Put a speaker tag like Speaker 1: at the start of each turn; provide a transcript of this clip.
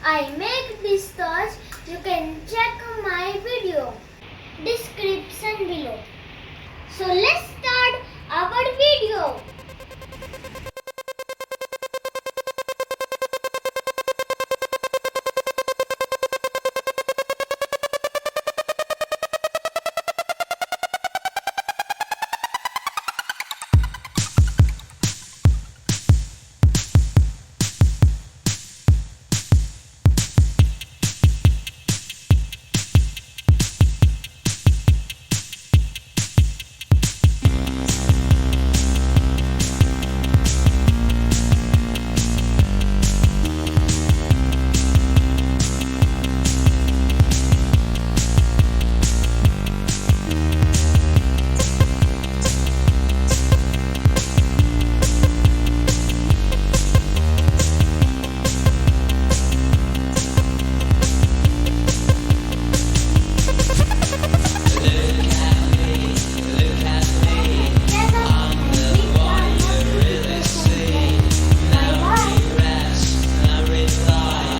Speaker 1: I make this torch. You can check my video description below. So let's start our video.